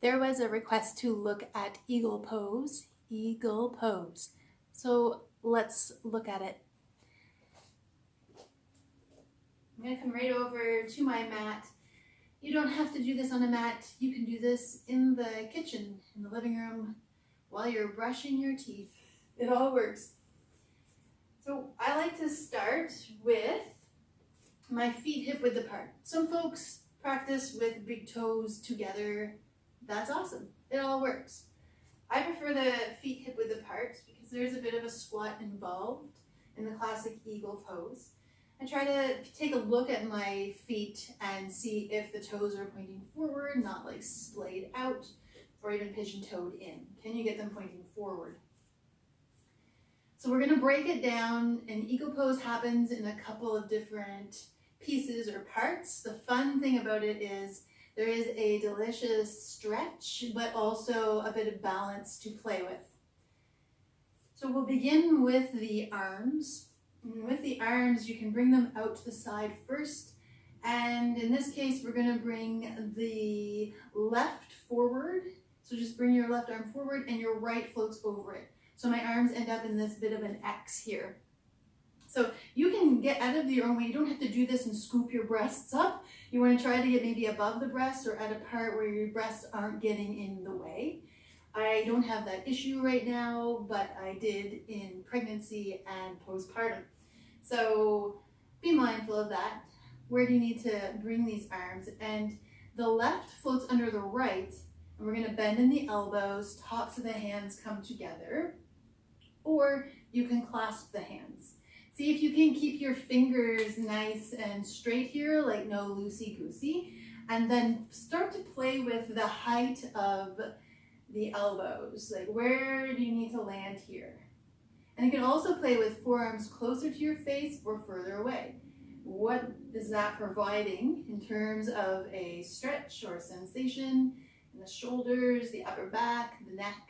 There was a request to look at eagle pose, eagle pose. So let's look at it. I'm gonna come right over to my mat. You don't have to do this on a mat. You can do this in the kitchen, in the living room, while you're brushing your teeth. It all works. So I like to start with my feet hip width apart. Some folks practice with big toes together. That's awesome. It all works. I prefer the feet hip width apart because there's a bit of a squat involved in the classic eagle pose. I try to take a look at my feet and see if the toes are pointing forward, not like splayed out or even pigeon-toed in. Can you get them pointing forward? So we're going to break it down. An eagle pose happens in a couple of different pieces or parts. The fun thing about it is there is a delicious stretch, but also a bit of balance to play with. So we'll begin with the arms. And with the arms, you can bring them out to the side first. And in this case, we're going to bring the left forward. So just bring your left arm forward and your right floats over it. So my arms end up in this bit of an X here. So you can get out of your own way. You don't have to do this and scoop your breasts up. You want to try to get maybe above the breast or at a part where your breasts aren't getting in the way. I don't have that issue right now, but I did in pregnancy and postpartum. So be mindful of that. Where do you need to bring these arms? And the left floats under the right, and we're going to bend in the elbows, tops of the hands come together, or you can clasp the hands. See if you can keep your fingers nice and straight here, like no loosey-goosey, and then start to play with the height of the elbows. Like where do you need to land here? And you can also play with forearms closer to your face or further away. What is that providing in terms of a stretch or a sensation in the shoulders, the upper back, the neck?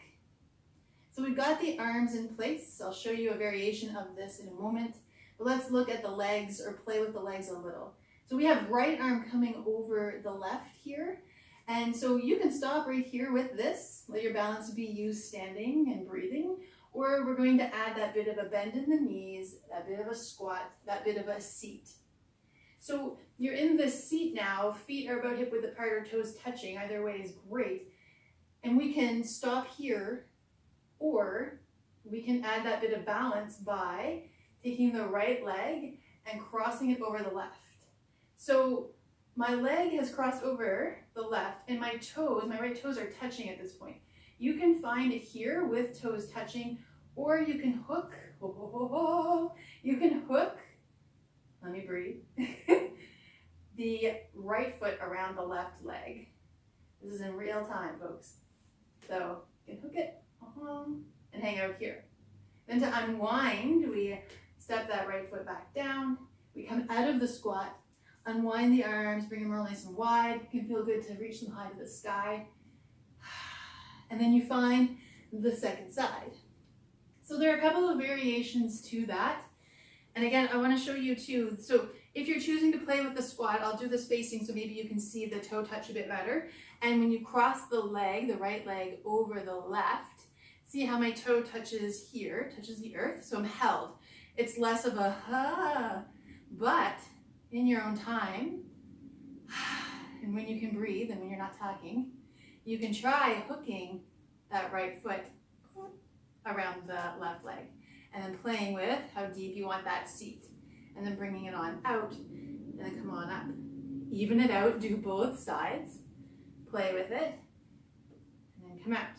So we've got the arms in place. I'll show you a variation of this in a moment. But let's look at the legs or play with the legs a little. So we have right arm coming over the left here. And so you can stop right here with this. Let your balance be used standing and breathing. Or we're going to add that bit of a bend in the knees, that bit of a squat, that bit of a seat. So you're in this seat now. Feet are about hip width apart or toes touching. Either way is great. And we can stop here. Or we can add that bit of balance by taking the right leg and crossing it over the left. So my leg has crossed over the left and my toes, my right toes are touching at this point. You can find it here with toes touching, or you can hook, you can hook, let me breathe, the right foot around the left leg. This is in real time, folks. So you can hook it and hang out here. Then to unwind, we step that right foot back down. We come out of the squat, unwind the arms, bring them real nice and wide. It can feel good to reach them high to the sky. And then you find the second side. So there are a couple of variations to that. And again, I want to show you too. So if you're choosing to play with the squat, I'll do this facing so maybe you can see the toe touch a bit better. And when you cross the leg, the right leg over the left, see how my toe touches here, touches the earth. So I'm held. It's less of a but in your own time, and when you can breathe and when you're not talking, you can try hooking that right foot around the left leg and then playing with how deep you want that seat and then bringing it on out and then come on up. Even it out, do both sides, play with it, and then come out.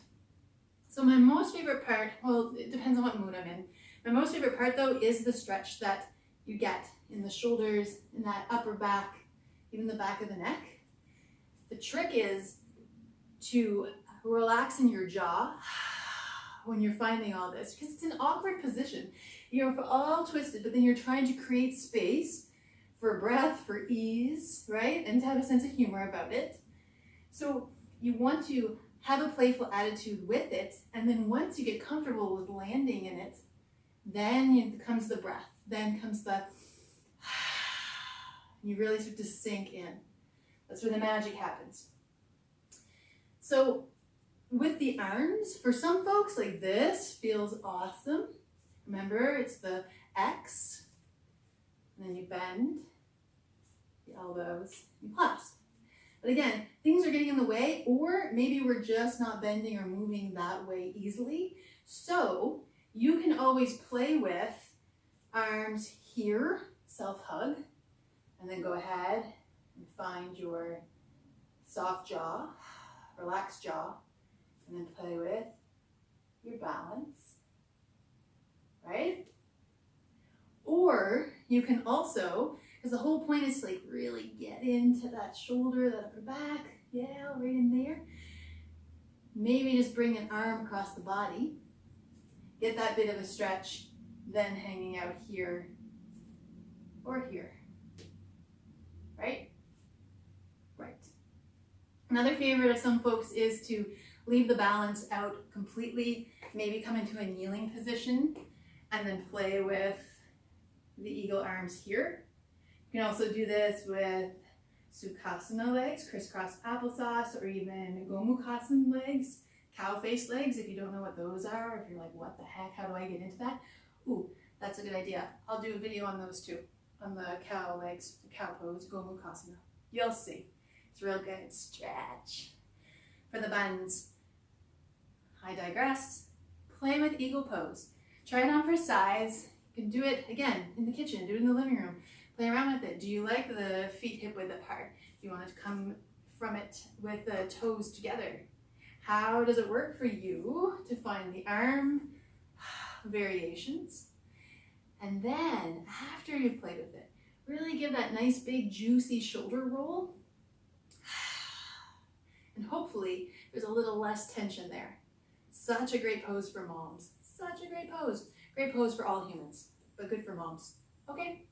So my most favorite part, well, it depends on what mood I'm in. My most favorite part though is the stretch that you get in the shoulders, in that upper back, even the back of the neck. The trick is to relax in your jaw when you're finding all this, because it's an awkward position. You're all twisted, but then you're trying to create space for breath, for ease, right? And to have a sense of humor about it. So you want to have a playful attitude with it, and then once you get comfortable with landing in it, then comes the breath, then comes the you really start to sink in. That's where the magic happens. So with the arms, for some folks, like this feels awesome. Remember, it's the X, and then you bend the elbows, you clasp. But again, things are getting in the way, or maybe we're just not bending or moving that way easily. So you can always play with arms here, self-hug, and then go ahead and find your soft jaw, relaxed jaw, and then play with your balance, right? Or you can also, because the whole point is to like really get into that shoulder, that upper back, yeah, right in there. Maybe just bring an arm across the body, get that bit of a stretch, then hanging out here or here, right? Right. Another favorite of some folks is to leave the balance out completely, maybe come into a kneeling position and then play with the eagle arms here. You can also do this with Sukhasana legs, crisscross applesauce, or even Gomukhasana legs, cow face legs, if you don't know what those are, if you're like, what the heck, how do I get into that? Ooh, that's a good idea. I'll do a video on those too, on the cow legs, the cow pose, Gomukhasana. You'll see. It's real good. Stretch. For the buns, I digress. Play with eagle pose. Try it on for size. You can do it, again, in the kitchen, do it in the living room. Play around with it. Do you like the feet hip width apart? Do you want it to come from it with the toes together? How does it work for you to find the arm variations? And then, after you've played with it, really give that nice big juicy shoulder roll. And hopefully there's a little less tension there. Such a great pose for moms. Such a great pose. Great pose for all humans, but good for moms. Okay,